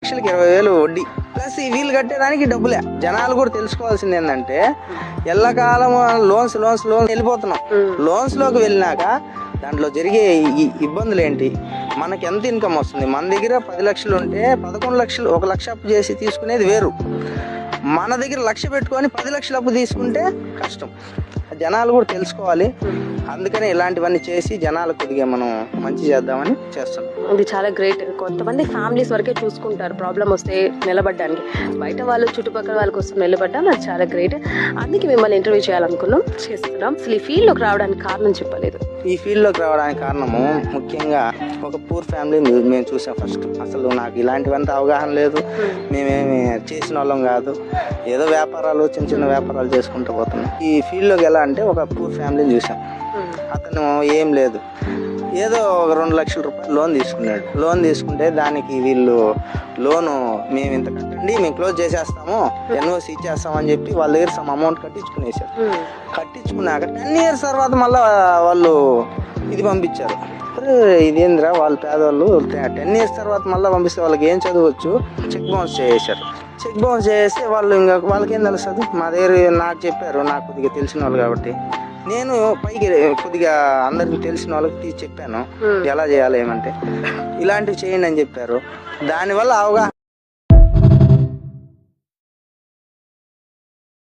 లక్షలకి 20,000 వడ్డీ ప్లస్ ఈ వీళ్ళు కట్టేదానికి డబ్బులే. జనాలు కూడా తెలుసుకోవాల్సింది ఏంటంటే ఎల్లకాలం లోన్స్ వెళ్ళిపోతున్నాం. లోన్స్ లోకి వెళ్ళినాక దాంట్లో జరిగే ఇబ్బందులు ఏంటి, మనకి ఎంత ఇన్కమ్ వస్తుంది. మన దగ్గర 10 లక్షలు ఉంటే 11 లక్షలు 1 లక్ష అప్పు చేసి తీసుకునేది వేరు. మన దగ్గర 1,00,000 పెట్టుకొని 10 లక్షలు అప్పు తీసుకుంటే కష్టం. జనాలు కూడా తెలుసుకోవాలి. అందుకని ఇలాంటివన్నీ చేసి జనాలు కొద్దిగా మనం మంచి చేద్దామని చేస్తున్నాం. ఇది చాలా గ్రేట్. కొంతమంది ఫ్యామిలీస్ వరకే చూసుకుంటారు ప్రాబ్లం వస్తే నిలబడడానికి, బయట వాళ్ళు చుట్టుపక్కల వాళ్ళ కోసం నిలబడ్డం అది చాలా గ్రేట్. అందుకే మిమ్మల్ని ఇంటర్వ్యూ చేయాలనుకున్నాం, చేస్తున్నాం. అసలు ఈ ఫీల్డ్లోకి రావడానికి కారణం చెప్పలేదు. ఈ ఫీల్డ్లోకి రావడానికి కారణము ముఖ్యంగా ఒక పూర్ ఫ్యామిలీ మేము చూసాం ఫస్ట్. అసలు నాకు ఇలాంటివంతా అవగాహన లేదు, మేమేమి చేసిన వాళ్ళం కాదు, ఏదో వ్యాపారాలు చిన్న వ్యాపారాలు చేసుకుంటూ పోతున్నాం. ఈ ఫీల్డ్లోకి ఎలా అంటే ఒక పూర్ ఫ్యామిలీని చూసాం. అతను ఏం లేదు, ఏదో ఒక 2 లక్షల రూపాయలు లోన్ తీసుకున్నాడు. లోన్ తీసుకుంటే దానికి వీళ్ళు లోను మేము ఇంత కట్టండి, మేము క్లోజ్ చేసేస్తాము, ఎన్ఓసి ఇచ్చేస్తాం అని చెప్పి వాళ్ళ దగ్గర సమ్ అమౌంట్ కట్టించుకునేసారు. కట్టించుకున్నాక 10 years తర్వాత మళ్ళీ వాళ్ళు ఇది పంపించారు. ఇదేంద్రా వాళ్ళు పేదవాళ్ళు 10 years తర్వాత మళ్ళీ పంపిస్తే వాళ్ళకి ఏం చదవచ్చు, చెక్ బౌన్స్ చేసేసారు. చెక్ బౌన్స్ చేస్తే వాళ్ళు ఇంకా వాళ్ళకేం తెలుస్తుంది. మా దగ్గర నాకు చెప్పారు, నాకు కొద్దిగా తెలిసిన వాళ్ళు కాబట్టి నేను పైకి కొద్దిగా అందరికి తెలిసిన వాళ్ళకి తీసి చెప్పాను ఎలా చేయాలి ఏమంటే ఇలాంటివి చేయండి అని చెప్పారు. దానివల్ల అవగాహన